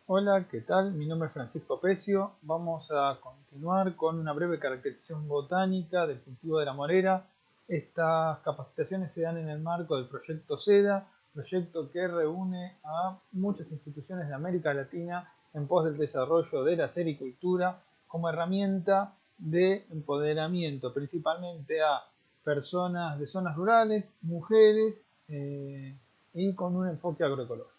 Hola, ¿qué tal? Mi nombre es Francisco Pecio. Vamos a continuar con una breve caracterización botánica del cultivo de la morera. Estas capacitaciones se dan en el marco del proyecto SEDA, proyecto que reúne a muchas instituciones de América Latina en pos del desarrollo de la sericultura como herramienta de empoderamiento, principalmente a personas de zonas rurales, mujeres y con un enfoque agroecológico.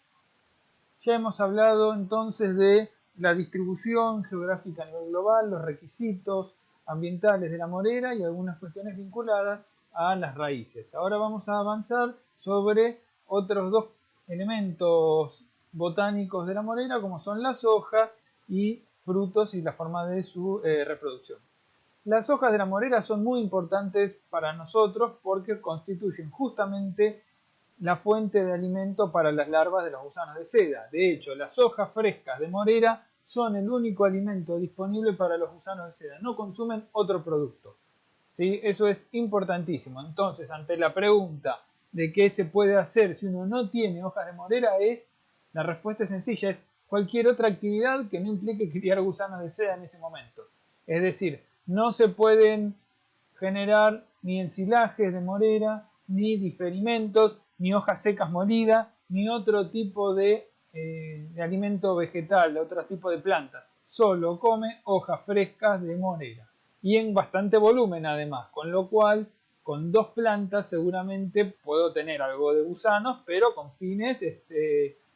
Ya hemos hablado entonces de la distribución geográfica a nivel global, los requisitos ambientales de la morera y algunas cuestiones vinculadas a las raíces. Ahora vamos a avanzar sobre otros dos elementos botánicos de la morera, como son las hojas y frutos y la forma de su reproducción. Las hojas de la morera son muy importantes para nosotros porque constituyen justamente la fuente de alimento para las larvas de los gusanos de seda. De hecho, las hojas frescas de morera son el único alimento disponible para los gusanos de seda. No consumen otro producto. ¿Sí? Eso es importantísimo. Entonces, ante la pregunta de qué se puede hacer si uno no tiene hojas de morera, la respuesta es sencilla, es cualquier otra actividad que no implique criar gusanos de seda en ese momento. Es decir, no se pueden generar ni ensilajes de morera, ni diferimentos, ni hojas secas molidas, ni otro tipo de alimento vegetal, de otro tipo de plantas. Solo come hojas frescas de morera. Y en bastante volumen además, con lo cual con dos plantas seguramente puedo tener algo de gusanos, pero con fines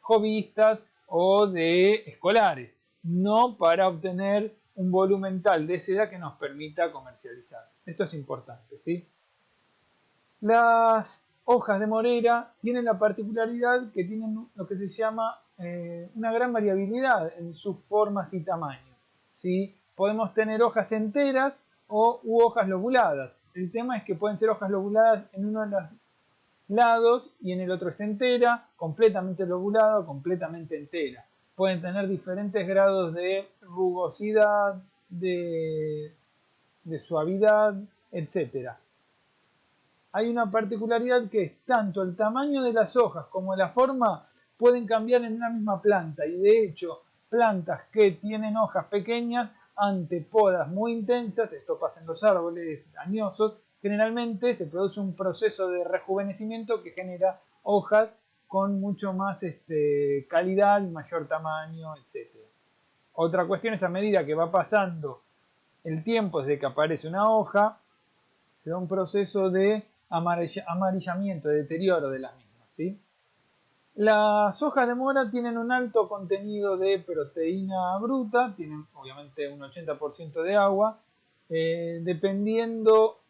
hobbyistas o de escolares, no para obtener un volumen tal de seda que nos permita comercializar. Esto es importante, ¿sí? Las hojas de morera tienen la particularidad que tienen lo que se llama una gran variabilidad en sus formas y tamaños, ¿sí? Podemos tener hojas enteras u hojas lobuladas. El tema es que pueden ser hojas lobuladas en uno de los lados y en el otro es entera, completamente lobulada o completamente entera. Pueden tener diferentes grados de rugosidad, de suavidad, etcétera. Hay una particularidad que es tanto el tamaño de las hojas como la forma pueden cambiar en una misma planta y de hecho plantas que tienen hojas pequeñas ante podas muy intensas, esto pasa en los árboles añosos, generalmente se produce un proceso de rejuvenecimiento que genera hojas con mucho más calidad, mayor tamaño, etc. Otra cuestión es a medida que va pasando el tiempo desde que aparece una hoja, se da un proceso de amarillamiento, de deterioro de las mismas, ¿sí? Las hojas de mora tienen un alto contenido de proteína bruta, tienen obviamente un 80% de agua, dependiendo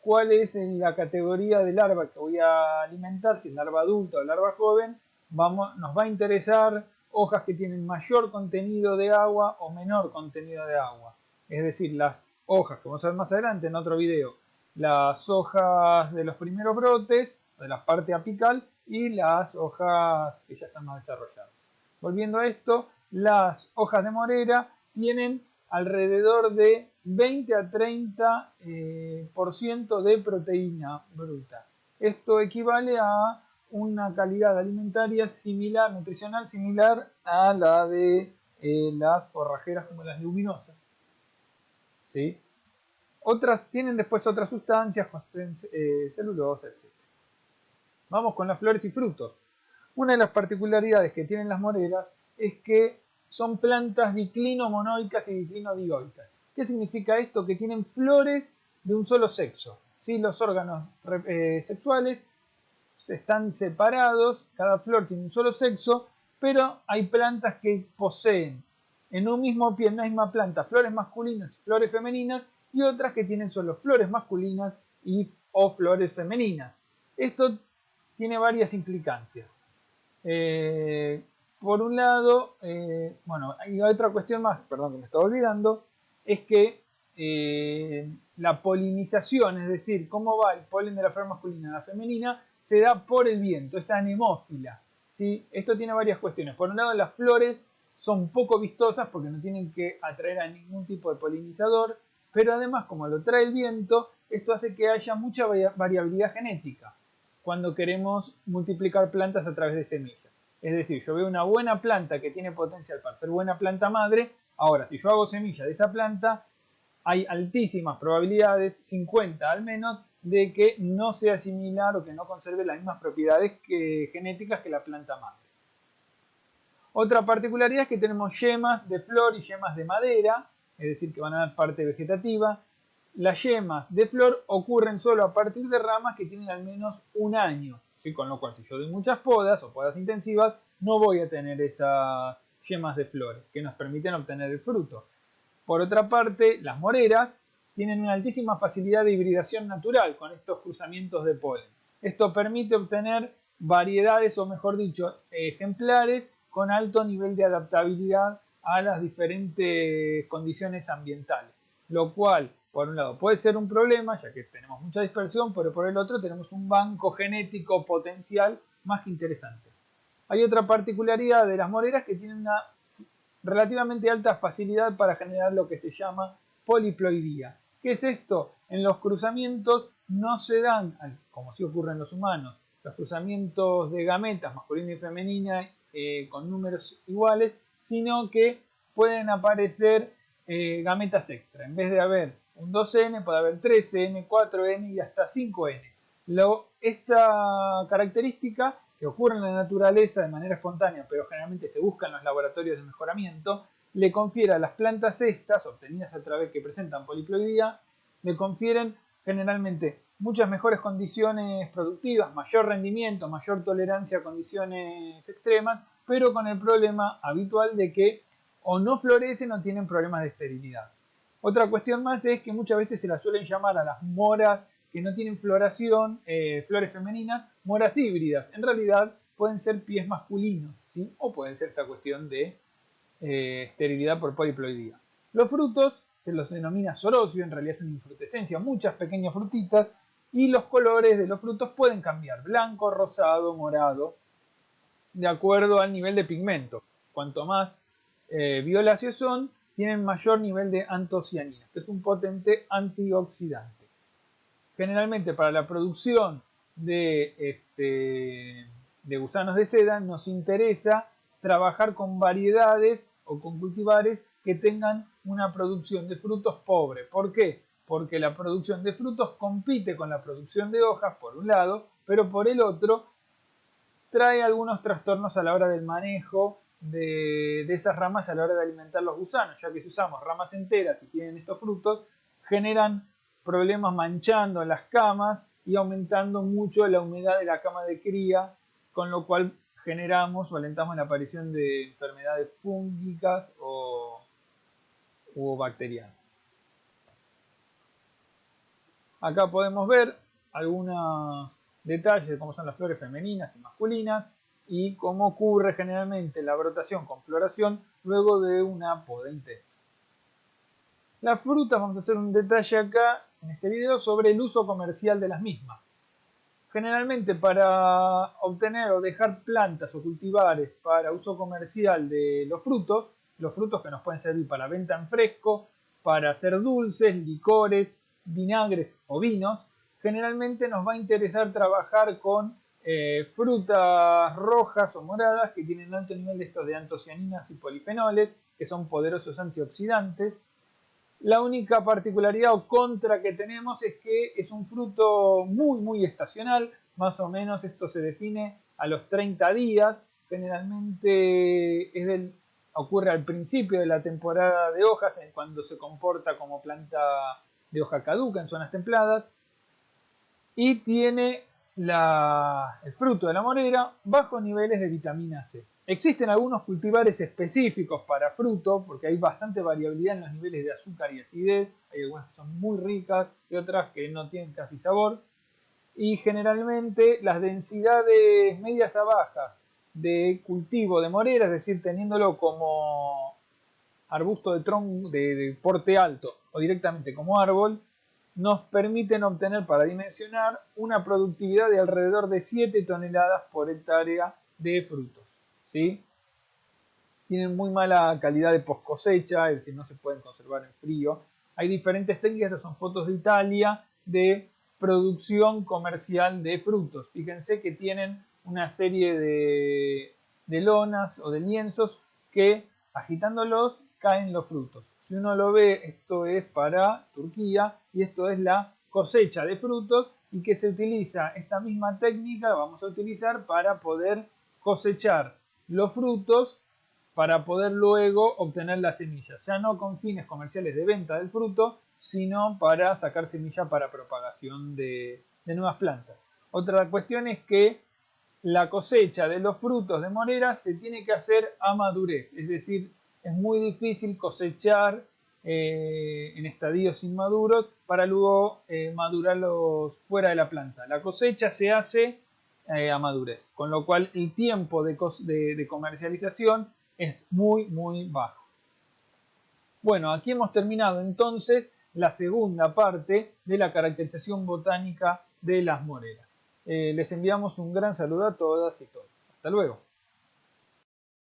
cuál es la categoría de larva que voy a alimentar, si es larva adulta o larva joven, nos va a interesar hojas que tienen mayor contenido de agua o menor contenido de agua. Es decir, las hojas que vamos a ver más adelante en otro video, las hojas de los primeros brotes, de la parte apical y las hojas que ya están más desarrolladas. Volviendo a esto, las hojas de morera tienen alrededor de 20 a 30% por ciento de proteína bruta. Esto equivale a una calidad alimentaria similar, nutricional similar a la de las forrajeras como las leguminosas. ¿Sí? Otras tienen después otras sustancias, celulosa, etc. Vamos con las flores y frutos. Una de las particularidades que tienen las moreras es que son plantas diclino-monoicas y diclino-dioicas. ¿Qué significa esto? Que tienen flores de un solo sexo. ¿Sí? Los órganos sexuales están separados, cada flor tiene un solo sexo, pero hay plantas que poseen en un mismo pie, en una misma planta, flores masculinas y flores femeninas, y otras que tienen solo flores masculinas o flores femeninas. Esto tiene varias implicancias. Por un lado, bueno, hay otra cuestión más, perdón que me estaba olvidando, es que la polinización, es decir, cómo va el polen de la flor masculina a la femenina, se da por el viento, es anemófila. ¿Sí? Esto tiene varias cuestiones. Por un lado, las flores son poco vistosas porque no tienen que atraer a ningún tipo de polinizador, pero además, como lo trae el viento, esto hace que haya mucha variabilidad genética cuando queremos multiplicar plantas a través de semillas. Es decir, yo veo una buena planta que tiene potencial para ser buena planta madre. Ahora, si yo hago semilla de esa planta, hay altísimas probabilidades, 50 al menos, de que no sea similar o que no conserve las mismas propiedades genéticas que la planta madre. Otra particularidad es que tenemos yemas de flor y yemas de madera, es decir, que van a dar parte vegetativa. Las yemas de flor ocurren solo a partir de ramas que tienen al menos un año, ¿sí? Con lo cual, si yo doy muchas podas o podas intensivas, no voy a tener esas yemas de flor que nos permiten obtener el fruto. Por otra parte, las moreras tienen una altísima facilidad de hibridación natural con estos cruzamientos de polen. Esto permite obtener variedades, o mejor dicho, ejemplares con alto nivel de adaptabilidad a las diferentes condiciones ambientales. Lo cual, por un lado, puede ser un problema, ya que tenemos mucha dispersión, pero por el otro tenemos un banco genético potencial más que interesante. Hay otra particularidad de las moreras que tienen una relativamente alta facilidad para generar lo que se llama poliploidía. ¿Qué es esto? En los cruzamientos no se dan, como sí ocurre en los humanos, los cruzamientos de gametas masculina y femenina con números iguales, sino que pueden aparecer gametas extra. En vez de haber un 2N, puede haber 3N, 4N y hasta 5N. Esta característica, que ocurre en la naturaleza de manera espontánea, pero generalmente se busca en los laboratorios de mejoramiento, le confiere a las plantas estas, obtenidas a través que presentan poliploidía, le confieren generalmente muchas mejores condiciones productivas, mayor rendimiento, mayor tolerancia a condiciones extremas, pero con el problema habitual de que o no florecen o tienen problemas de esterilidad. Otra cuestión más es que muchas veces se las suelen llamar a las moras que no tienen floración, flores femeninas, moras híbridas. En realidad pueden ser pies masculinos, ¿sí? O pueden ser esta cuestión de esterilidad por poliploidía. Los frutos se los denomina sorocio, en realidad es una infrutescencia, muchas pequeñas frutitas, y los colores de los frutos pueden cambiar, blanco, rosado, morado, de acuerdo al nivel de pigmento. Cuanto más violáceos son, tienen mayor nivel de antocianina, que es un potente antioxidante. Generalmente para la producción de gusanos de seda nos interesa trabajar con variedades o con cultivares que tengan una producción de frutos pobre. ¿Por qué? Porque la producción de frutos compite con la producción de hojas por un lado, pero por el otro trae algunos trastornos a la hora del manejo de esas ramas a la hora de alimentar los gusanos, ya que si usamos ramas enteras y tienen estos frutos, generan problemas manchando las camas y aumentando mucho la humedad de la cama de cría, con lo cual generamos o alentamos la aparición de enfermedades fúngicas o bacterianas. Acá podemos ver algunos detalles de cómo son las flores femeninas y masculinas y cómo ocurre generalmente la brotación con floración luego de una poda intensa. Las frutas, vamos a hacer un detalle acá en este video sobre el uso comercial de las mismas. Generalmente para obtener o dejar plantas o cultivares para uso comercial de los frutos que nos pueden servir para venta en fresco, para hacer dulces, licores, vinagres o vinos, generalmente nos va a interesar trabajar con frutas rojas o moradas que tienen alto nivel de estos de antocianinas y polifenoles, que son poderosos antioxidantes. La única particularidad o contra que tenemos es que es un fruto muy estacional, más o menos esto se define a los 30 días, generalmente ocurre al principio de la temporada de hojas, cuando se comporta como planta de hoja caduca en zonas templadas, y tiene el fruto de la morera bajos niveles de vitamina C. Existen algunos cultivares específicos para fruto, porque hay bastante variabilidad en los niveles de azúcar y acidez. Hay algunas que son muy ricas y otras que no tienen casi sabor. Y generalmente las densidades medias a bajas de cultivo de morera, es decir, teniéndolo como arbusto de porte alto o directamente como árbol, nos permiten obtener para dimensionar una productividad de alrededor de 7 toneladas por hectárea de frutos, ¿sí? Tienen muy mala calidad de post cosecha, es decir, no se pueden conservar en frío. Hay diferentes técnicas, estas son fotos de Italia, de producción comercial de frutos. Fíjense que tienen una serie de lonas o de lienzos que agitándolos caen los frutos. Si uno lo ve, esto es para Turquía y esto es la cosecha de frutos y que se utiliza esta misma técnica, vamos a utilizar para poder cosechar los frutos para poder luego obtener las semillas, ya no con fines comerciales de venta del fruto, sino para sacar semilla para propagación de nuevas plantas. Otra cuestión es que la cosecha de los frutos de morera se tiene que hacer a madurez, es decir, es muy difícil cosechar en estadios inmaduros para luego madurarlos fuera de la planta. La cosecha se hace a madurez, con lo cual el tiempo de comercialización es muy bajo. Bueno, aquí hemos terminado entonces la segunda parte de la caracterización botánica de las moreras. Les enviamos un gran saludo a todas y todos. Hasta luego.